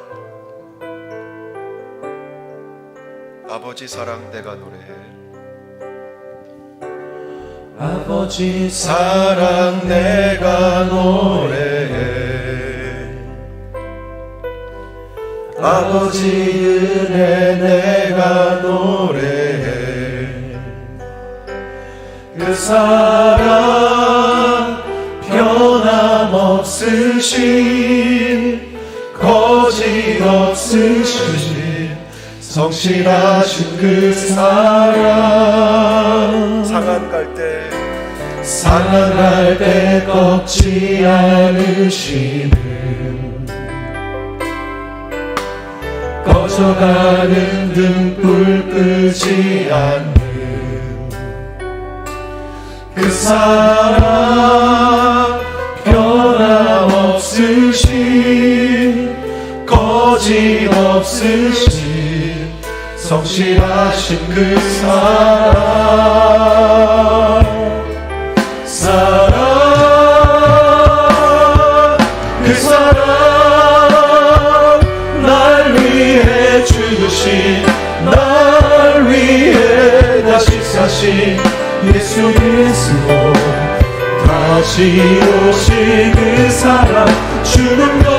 아버지 사랑 내가 노래해. 아버지 사랑 내가 노래해. 아버지 은혜 내가 노래해. 그 사랑 변함없으신 거짓 없으신 성실하신 그 사랑, 상한 때 꺾지 않으시는, 꺼져가는 등불 끄지 않는 그 사랑, 변함없으신 거짓 없으신 성실하신 그 사랑, 그 사랑, 날 위해 죽으신, 날 위해 다시 사신 예수 그리스도, 다시 오실 그 사랑, 주는도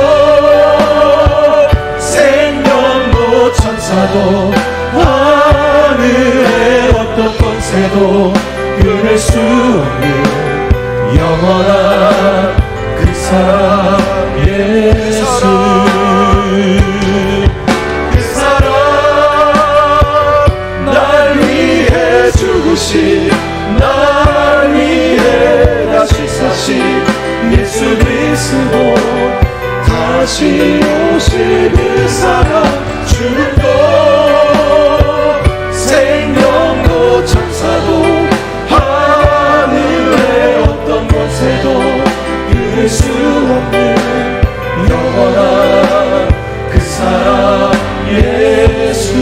생명도 천사도 하늘의 어떤 권세도 끊을 수 없는 영원한 그 사랑 예수. 그 사랑, 날 위해 죽으신, 날 위해 다시 사신 예수 그리스도, 다시 오실 그 사랑, 주는 생명도 천사도 하늘의 어떤 권세도 끊을 수 없는 영원한 그 사랑 예수.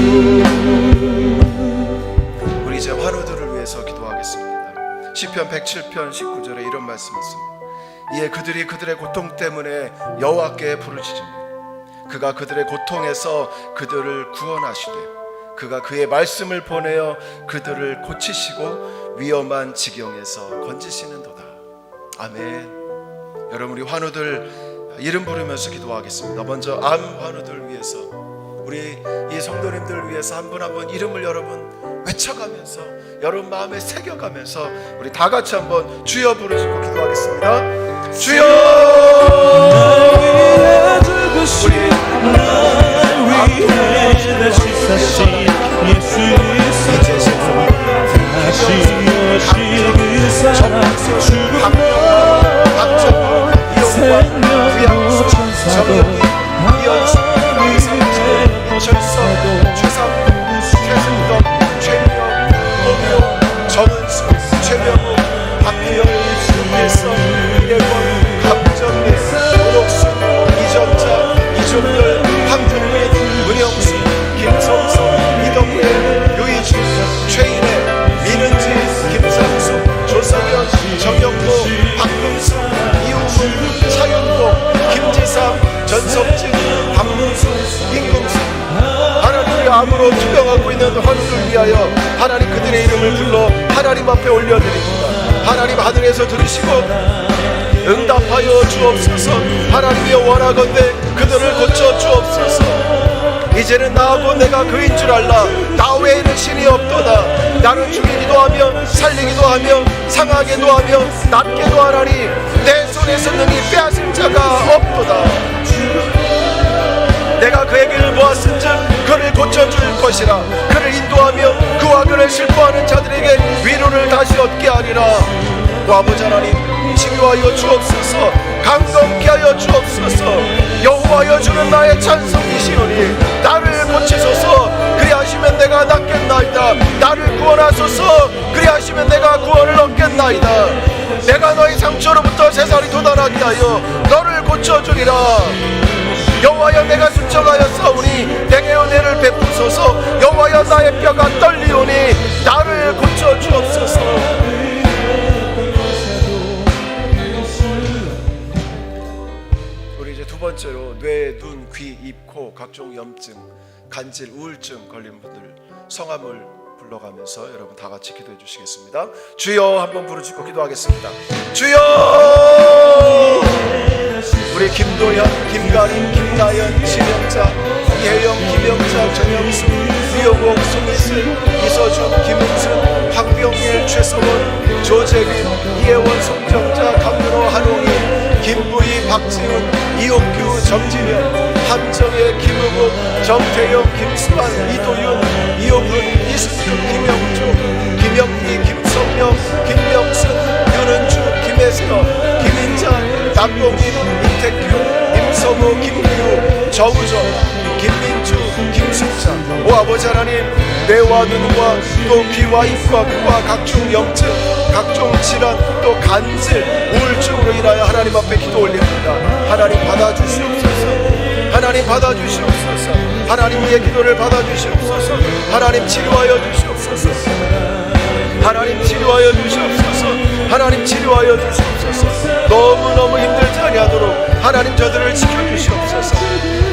우리 이제 환우들을 위해서 기도하겠습니다. 시편 107편 19절에 이런 말씀이 있습니다. 이에 그들이 그들의 고통 때문에 여호와께 부르짖으며 그가 그들의 고통에서 그들을 구원하시되 그가 그의 말씀을 보내어 그들을 고치시고 위험한 지경에서 건지시는도다. 아멘. 여러분, 우리 환우들 이름 부르면서 기도하겠습니다. 먼저 암 환우들 위해서, 우리 이 성도님들 위해서 한 분 한 분 이름을 여러분 외쳐가면서, 여러분 마음에 새겨가면서 우리 다 같이 한번 주여 부르시고 기도하겠습니다. 주여! 날 위해 다시 사신 예수 그리스도, 다시 오실 그 사랑, 죽음도 생명도 천사도 하늘의 천사도 최승덕, 최명, 고명, 정은수, 최명우, 박희영, 김혜성, 이대권, 감정래, 오록순, 이정자, 이종렬, 황정민, 은영수, 김성성, 이덕회, 유이준, 최인혜, 민은지, 암으로 투병하고 있는 환우를 위하여 하나님 그들의 이름을 불러 하나님 앞에 올려드립니다. 하나님 하늘에서 들으시고 응답하여 주옵소서. 하나님이여 원하건대 그들을 고쳐 주옵소서. 이제는 나하고 내가 그인 줄 알라. 나 외에는 신이 없도다. 나는 죽이기도 하며 살리기도 하며 상하게도 하며 낫게도 하나니 내 손에서 능히 빼앗을 자가 없도다. 내가 그의 길을 보았은즉 그를 고쳐줄 것이라. 그를 인도하며 그와 그를 슬퍼하는 자들에게 위로를 다시 얻게 하리라. 아버지 하나님 치유하여 주옵소서. 강건케 하여 주옵소서. 여호와여 주는 나의 찬송이시오니 나를 고치소서. 그리하시면 내가 낫겠나이다. 나를 구원하소서. 그리하시면 내가 구원을 얻겠나이다. 내가 너희 상처로부터 새살이 돋아나게 하여 너를 고쳐주리라. 여호와여 내가 순정하여 싸우니 내게 은혜를 베푸소서. 여호와여 나의 뼈가 떨리오니 나를 고쳐주옵소서. 우리 이제 두 번째로 뇌, 눈, 귀, 입, 코 각종 염증, 간질, 우울증 걸린 분들 성함을 불러가면서 여러분 다 같이 기도해 주시겠습니다. 주여 한번 부르짖고 기도하겠습니다. 주여. 우리 김도현, 김가림, 김나연, 신영자, 이혜영, 김영자, 정영수, 유영옥, 송희슬, 이서준, 김은순, 황병일, 최성원, 조재빈, 이혜원, 송정자, 강민호, 한홍희, 김부희, 박지훈, 이옥규, 정진현, 함정혜, 김우국, 정태영, 김수환, 이도윤, 이용훈, 이순규, 김영주, 김영희, 김성명, 김명순, 윤은주, 김혜서, 김인자, 남동인, 임택규, 임성우, 김규, 정우정, 김민주, 김순자. 오 아버지 하나님, 뇌와 눈과 또 귀와 입과 코와 각종 염증, 각종 질환, 또 간질, 우울증으로 인하여 하나님 앞에 기도 올립니다. 하나님 받아주시옵소서. 하나님 받아주시옵소서. 하나님 우리의 기도를 받아주시옵소서. 하나님 치료하여 주시옵소서. 하나님 치료하여 주시옵소서. 하나님 치료하여 주시옵소서. 너무너무 힘들지 아니하도록 하나님 저들을 지켜주시옵소서.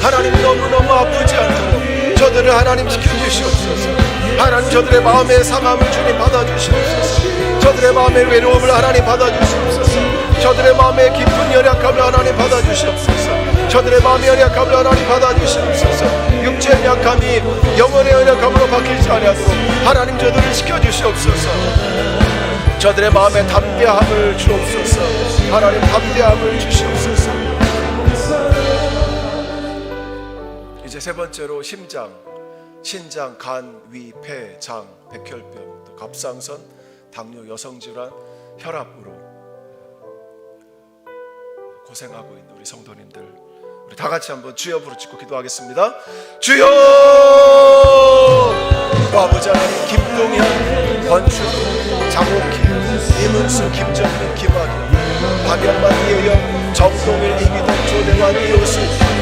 하나님 너무너무 아프지 않도록 저들을 하나님 지켜주시옵소서. 하나님 저들의 마음의 상함을 주님 받아주시옵소서. 저들의 마음의 외로움을 하나님 받아주시옵소서. 저들의 마음의 깊은 연약함을 하나님 받아주시옵소서. 저들의 마음의 연약함을 하나님 받아주시옵소서. 육체의 약함이 영혼의 연약함으로 바뀌지 아니하도록 하나님 저들을 지켜주시옵소서. 저들의 마음에 담대함을 주옵소서. 하나님 담대함을 주시옵소서. 이제 세 번째로 심장, 신장, 간, 위, 폐, 장, 백혈병, 또 갑상선, 당뇨, 여성질환, 혈압으로 고생하고 있는 우리 성도님들, 우리 다 같이 한번 주여 부르짖고 기도하겠습니다. 주여. 아버지 하나님, 김동현, 권춘우, 장옥희, 이문수, 김정민, 김학현, 박영만, 이혜영, 정동일, 이기동, 조대환, 이호수,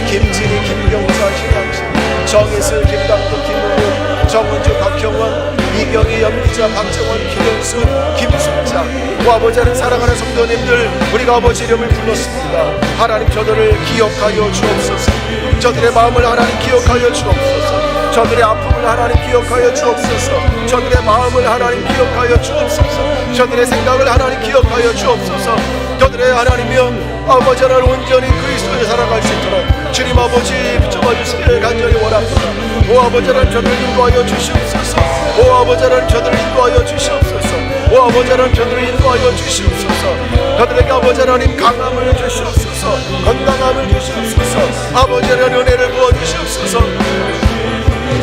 김진희, 김병자, 신양식, 정희슬, 김당도, 김우호, 정은주, 박형원, 이경희, 연기자, 박정원, 김현수, 김숙자. 아버지 하나님, 사랑하는 성도님들, 우리가 아버지 이름을 불렀습니다. 하나님 저들을 기억하여 주옵소서. 저들의 마음을 하나님 기억하여 주옵소서. 저들의 아픔을 하나님 기억하여 주옵소서. 저들의 마음을 하나님 기억하여 주옵소서. 저들의 생각을 하나님 기억하여 주옵소서. 저들의 하나님이여 아버지 하나님 온전히 그리스도를 살아갈 수 있도록 주님 아버지 붙잡아 주시기를 간절히 원합니다. 오 아버지 하나님 저들을 인도하여 주시옵소서. 오 아버지 하나님 저들을 인도하여 주시옵소서. 오 아버지 하나님 저들을 인도하여 주시옵소서. 저들에게 아버지 하나님 강함을 주시옵소서. 건강함을 주시옵소서. 아버지 하나님 은혜를 부어주시옵소서.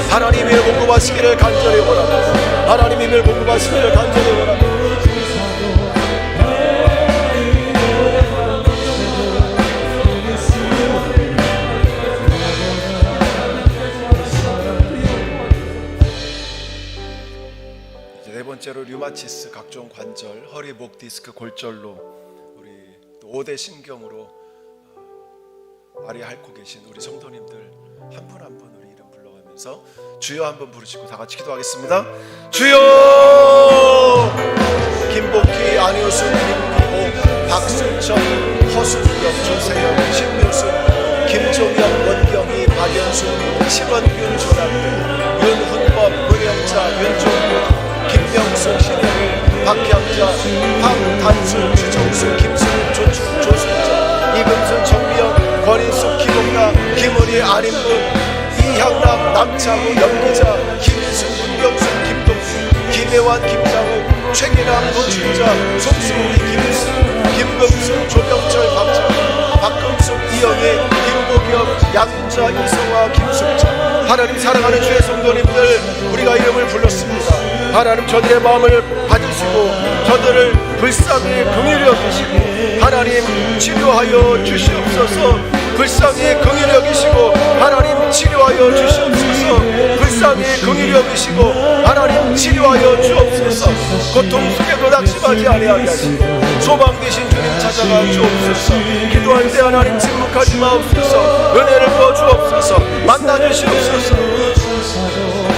하나님의 공급하시기를 간절히 원합니다. 하나님의 공급하시기를 간절히 원합니다. 네 번째로 류마티스, 각종 관절, 허리, 목, 디스크, 골절로 우리 또 5대 신경으로 아리 앓고 계신 우리 성도님들 한 분 한 분 우리 이름 불러가면서 주여 한번 부르시고 다 같이 기도하겠습니다. 주여. 김복희, 안효순, 김기호, 박순천, 허순경, 조세영, 신묘순, 김종영, 원경희, 박연순, 심원균, 조남들, 윤 김경순, 신혜일, 박향자, 황단순, 주정수, 김승, 조순자, 이금순, 정미영, 권인숙, 김옥남, 김은희, 안인문, 이향남, 남창우, 연기자, 김인순, 문경순, 김동수, 김혜환, 김장우, 최기남, 노춘자, 송승희, 김수, 김금수, 조병철, 박자, 박금숙, 이영애, 김보경, 양자, 이성화, 김숙자. 하나님, 사랑하는 주의 성도님들, 우리가 이름을 불렀습니다. 하나님, 저들의 마음을 받으시고 저들을 불쌍히 긍휼히 여기시고 하나님 치료하여 주시옵소서. 불쌍히 긍휼히 여기시고 하나님 치료하여 주시옵소서. 불쌍히 긍휼히 여기시고 하나님 치료하여 주옵소서. 고통 속에도 낙심하지 아니하게 하시고 소망 되신 주님 찾아가 주옵소서. 기도할 때 하나님 침묵하지 마옵소서. 은혜를 부어 주옵소서. 만나 주시옵소서.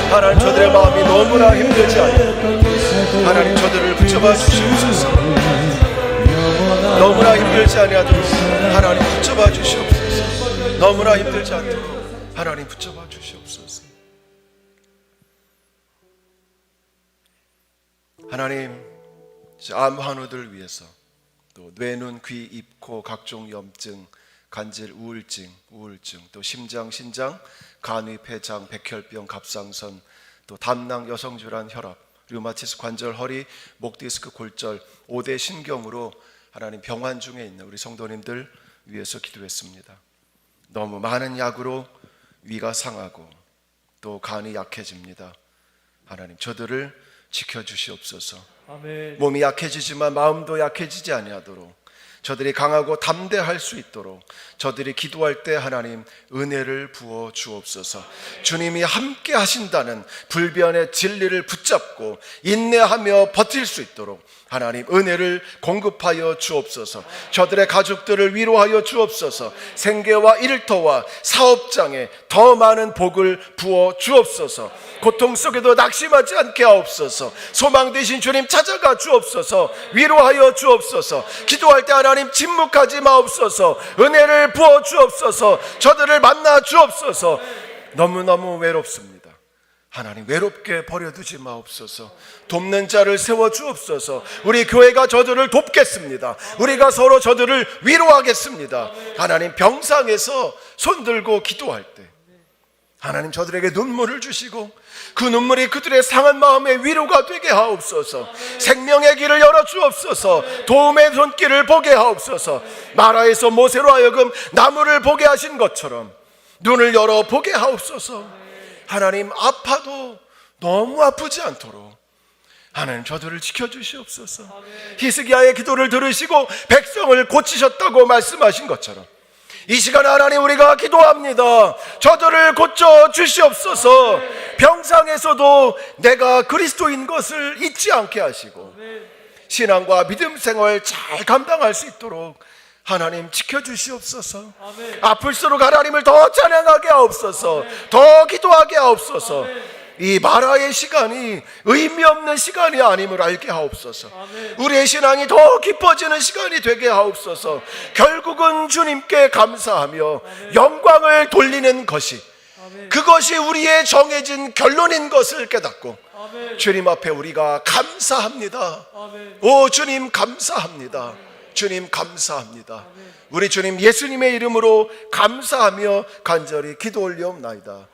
하나님, 저들의 마음이 너무나 힘들지 않아요. 하나님, 저들을 붙잡아 주시옵소서. 너무나 힘들지 아니하도록 하나님 붙잡아 주시옵소서. 너무나 힘들지 않도록 하나님 붙잡아 주시옵소서. 하나님, 암 환우들 위해서, 또 뇌, 눈, 귀, 입, 코 각종 염증, 간질, 우울증, 또 심장, 신장, 간의, 폐장, 백혈병, 갑상선, 또 담낭, 여성질환, 혈압, 류마티스, 관절, 허리, 목 디스크, 골절, 5대 신경으로 하나님 병환 중에 있는 우리 성도님들 위해서 기도했습니다. 너무 많은 약으로 위가 상하고 또 간이 약해집니다. 하나님, 저들을 지켜주시옵소서. 아멘. 몸이 약해지지만 마음도 약해지지 아니하도록 저들이 강하고 담대할 수 있도록 저들이 기도할 때 하나님 은혜를 부어 주옵소서. 주님이 함께 하신다는 불변의 진리를 붙잡고 인내하며 버틸 수 있도록 하나님 은혜를 공급하여 주옵소서. 저들의 가족들을 위로하여 주옵소서. 생계와 일터와 사업장에 더 많은 복을 부어 주옵소서. 고통 속에도 낙심하지 않게 하옵소서. 소망 되신 주님 찾아가 주옵소서. 위로하여 주옵소서. 기도할 때 하나님 침묵하지 마옵소서. 은혜를 부어 주옵소서. 저들을 만나 주옵소서. 너무너무 외롭습니다. 하나님, 외롭게 버려두지 마옵소서. 돕는 자를 세워 주옵소서. 우리 교회가 저들을 돕겠습니다. 우리가 서로 저들을 위로하겠습니다. 하나님, 병상에서 손들고 기도할 때 하나님 저들에게 눈물을 주시고 그 눈물이 그들의 상한 마음의 위로가 되게 하옵소서. 생명의 길을 열어 주옵소서. 도움의 손길을 보게 하옵소서. 마라에서 모세로 하여금 나무를 보게 하신 것처럼 눈을 열어 보게 하옵소서. 하나님, 아파도 너무 아프지 않도록 하나님 저들을 지켜주시옵소서. 히스기야의 기도를 들으시고 백성을 고치셨다고 말씀하신 것처럼 이 시간 하나님 우리가 기도합니다. 저들을 고쳐 주시옵소서. 병상에서도 내가 그리스도인 것을 잊지 않게 하시고 신앙과 믿음 생활 잘 감당할 수 있도록 하나님 지켜주시옵소서. 아플수록 하나님을 더 찬양하게 하옵소서. 더 기도하게 하옵소서. 이 마라의 시간이 의미 없는 시간이 아님을 알게 하옵소서. 우리의 신앙이 더 깊어지는 시간이 되게 하옵소서. 결국은 주님께 감사하며 영광을 돌리는 것이 그것이 우리의 정해진 결론인 것을 깨닫고 주님 앞에 우리가 감사합니다. 오 주님 감사합니다. 주님 감사합니다. 우리 주님 예수님의 이름으로 감사하며 간절히 기도 올리옵나이다.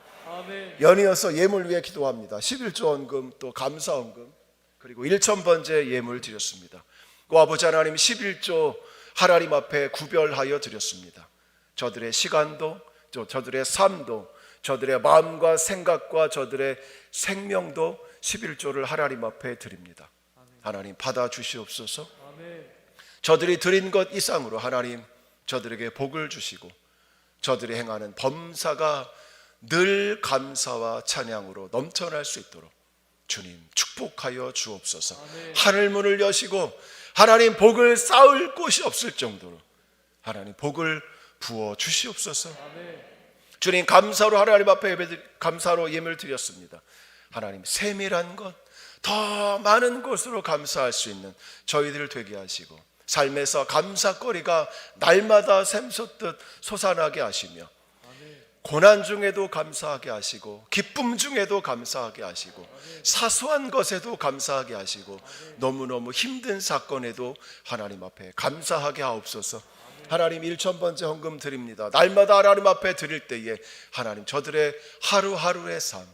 연이어서 예물 위해 기도합니다. 11조 헌금, 또 감사 헌금, 그리고 1,000번째 예물 드렸습니다. 그 아버지 하나님 11조 하나님 앞에 구별하여 드렸습니다. 저들의 시간도, 저들의 삶도, 저들의 마음과 생각과 저들의 생명도 11조를 하나님 앞에 드립니다. 하나님 받아 주시옵소서. 저들이 드린 것 이상으로 하나님 저들에게 복을 주시고 저들이 행하는 범사가 늘 감사와 찬양으로 넘쳐날 수 있도록 주님 축복하여 주옵소서. 하늘문을 여시고 하나님 복을 쌓을 곳이 없을 정도로 하나님 복을 부어 주시옵소서. 주님 감사로 하나님 앞에 감사로 예물 드렸습니다. 하나님 세밀한 것, 더 많은 곳으로 감사할 수 있는 저희들 되게 하시고 삶에서 감사거리가 날마다 샘솟듯 솟아나게 하시며 고난 중에도 감사하게 하시고 기쁨 중에도 감사하게 하시고 사소한 것에도 감사하게 하시고 너무너무 힘든 사건에도 하나님 앞에 감사하게 하옵소서. 하나님 1000번째 헌금 드립니다. 날마다 하나님 앞에 드릴 때에 하나님 저들의 하루하루의 삶,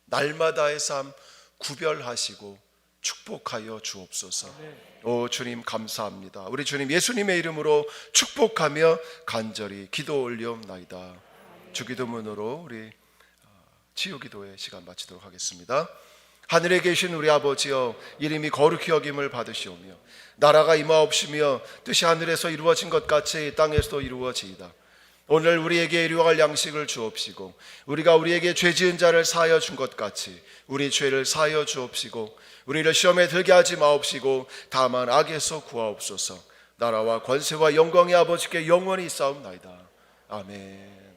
날마다의 삶 구별하시고 축복하여 주옵소서. 오 주님 감사합니다. 우리 주님 예수님의 이름으로 축복하며 간절히 기도 올리옵나이다. 주기도문으로 우리 치유기도의 시간 마치도록 하겠습니다. 하늘에 계신 우리 아버지여, 이름이 거룩히 여김을 받으시오며 나라가 임하옵시며 뜻이 하늘에서 이루어진 것 같이 땅에서도 이루어지이다. 오늘 우리에게 일용할 양식을 주옵시고 우리가 우리에게 죄 지은 자를 사하여 준 것 같이 우리 죄를 사하여 주옵시고 우리를 시험에 들게 하지 마옵시고 다만 악에서 구하옵소서. 나라와 권세와 영광의 아버지께 영원히 있사옵나이다. 아멘.